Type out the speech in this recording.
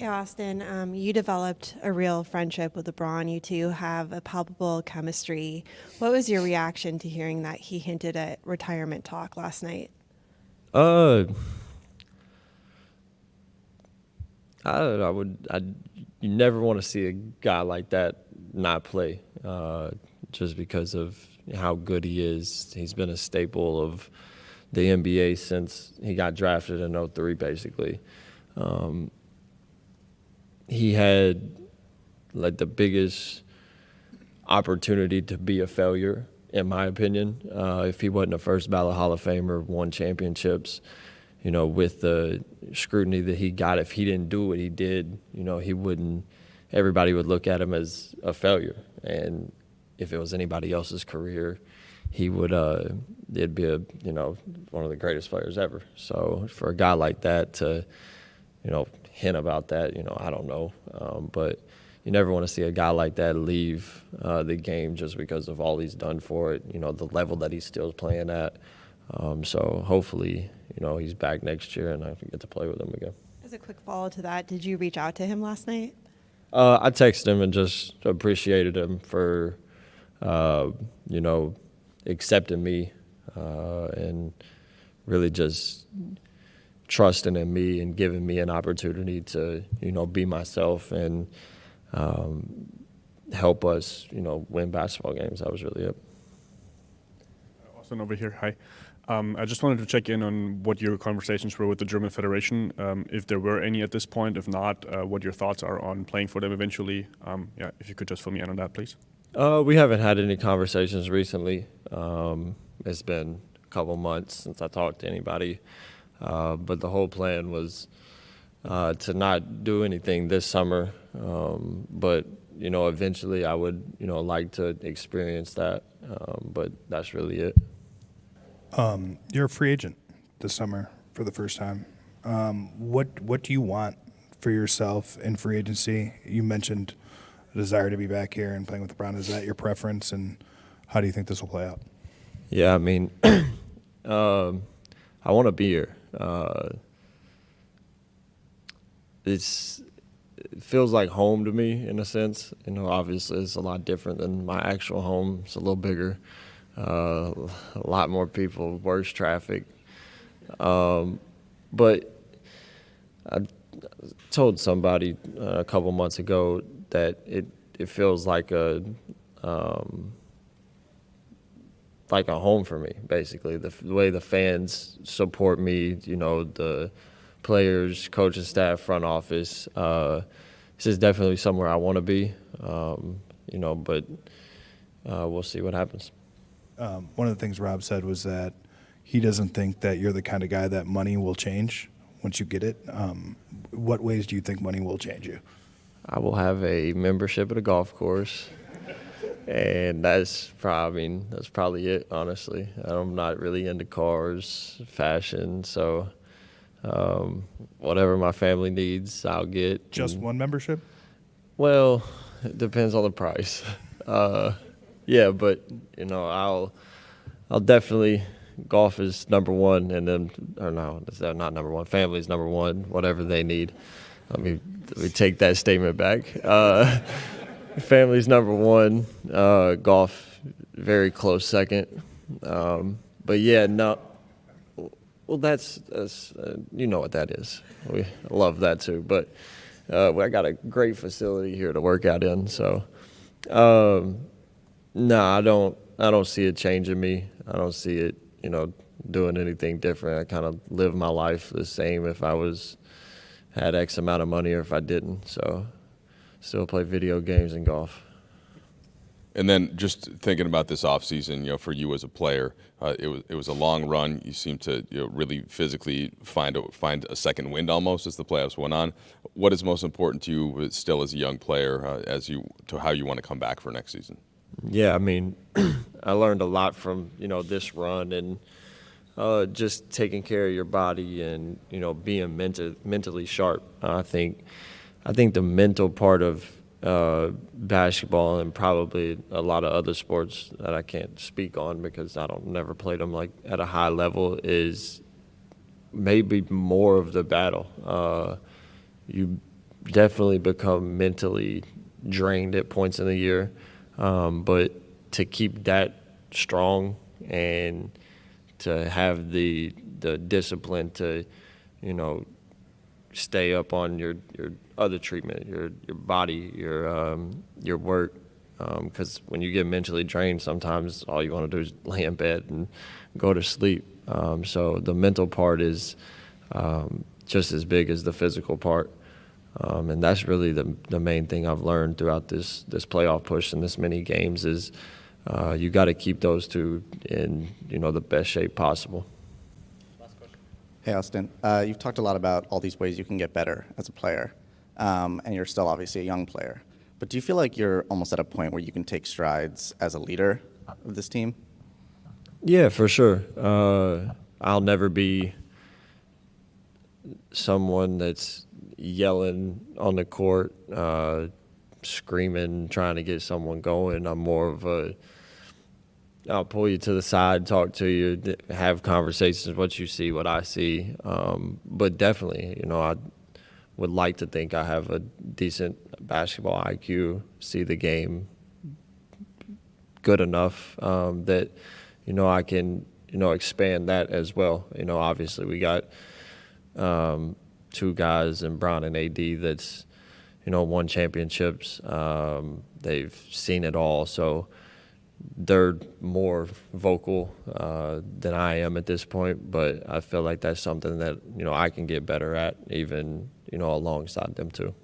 Hey, Austin. You developed a real friendship with LeBron. You two have a palpable chemistry. What was your reaction to hearing that he hinted at retirement talk last night? Uh, I would. You never want to see a guy like that not play, just because of how good he is. He's been a staple of the NBA since he got drafted in '03, basically. He had like the biggest opportunity to be a failure, in my opinion. If he wasn't a first ballot Hall of Famer, won championships, with the scrutiny that he got, if he didn't do what he did, he wouldn't, everybody would look at him as a failure. And if it was anybody else's career, he would, it'd be one of the greatest players ever. So for a guy like that to, hint about that, I don't know. But you never want to see a guy like that leave the game just because of all he's done for it, the level that he's still playing at. So hopefully, he's back next year and I can get to play with him again. As a quick follow to that, did you reach out to him last night? I texted him and just appreciated him for, accepting me and really just trusting in me and giving me an opportunity to, be myself and help us, win basketball games. That was really it. Austin over here. Hi. I just wanted to check in on what your conversations were with the German Federation, if there were any at this point. If not, what your thoughts are on playing for them eventually. If you could just fill me in on that, please. We haven't had any conversations recently. It's been a couple months since I talked to anybody. But the whole plan was to not do anything this summer. But, eventually I would, like to experience that. But that's really it. You're a free agent this summer for the first time. What do you want for yourself in free agency? You mentioned a desire to be back here and playing with LeBron. Is that your preference, and how do you think this will play out? Yeah, I mean, I want to be here. It feels like home to me in a sense. Obviously it's a lot different than my actual home. It's a little bigger, a lot more people, worse traffic. But I told somebody a couple months ago that it feels like a home for me, basically. The way the fans support me, the players, coaching staff, front office. This is definitely somewhere I want to be, but we'll see what happens. One of the things Rob said was that he doesn't think that you're the kind of guy that money will change once you get it. What ways do you think money will change you? I will have a membership at a golf course. And that's probably it, honestly. I'm not really into cars, fashion, so whatever my family needs, I'll get. Just one membership? Well, it depends on the price. Yeah, but I'll definitely. Golf is number one, and then it's not number one. Family is number one. Whatever they need. Let me take that statement back. Family's number one, golf very close second. But yeah, no. Well, that's you know what that is. We love that too. But I got a great facility here to work out in. So no, I don't see it changing me. I don't see it, doing anything different. I kind of live my life the same if I had X amount of money or if I didn't. So. Still play video games and golf. And then just thinking about this offseason, for you as a player, it was a long run. You seemed to really physically find a second wind almost as the playoffs went on. What is most important to you still as a young player to how you want to come back for next season? Yeah, I mean, I learned a lot from this run and just taking care of your body and being mentally sharp. I think the mental part of basketball and probably a lot of other sports that I can't speak on because I never played them like at a high level is maybe more of the battle. You definitely become mentally drained at points in the year. But to keep that strong and to have the discipline to, stay up on your other treatment, your body, your work. Because when you get mentally drained, sometimes all you want to do is lay in bed and go to sleep. So the mental part is just as big as the physical part. And that's really the main thing I've learned throughout this playoff push and this many games is you got to keep those two in the best shape possible. Hey, Austin. You've talked a lot about all these ways you can get better as a player, and you're still obviously a young player. But do you feel like you're almost at a point where you can take strides as a leader of this team? Yeah, for sure. I'll never be someone that's yelling on the court, screaming, trying to get someone going. I'm more of I'll pull you to the side, talk to you, have conversations, what you see, what I see. But definitely, I would like to think I have a decent basketball IQ, see the game good enough that, I can, expand that as well. Obviously we got two guys in Brown and AD that's, won championships. They've seen it all. So they're more vocal than I am at this point, but I feel like that's something that, I can get better at even, alongside them too.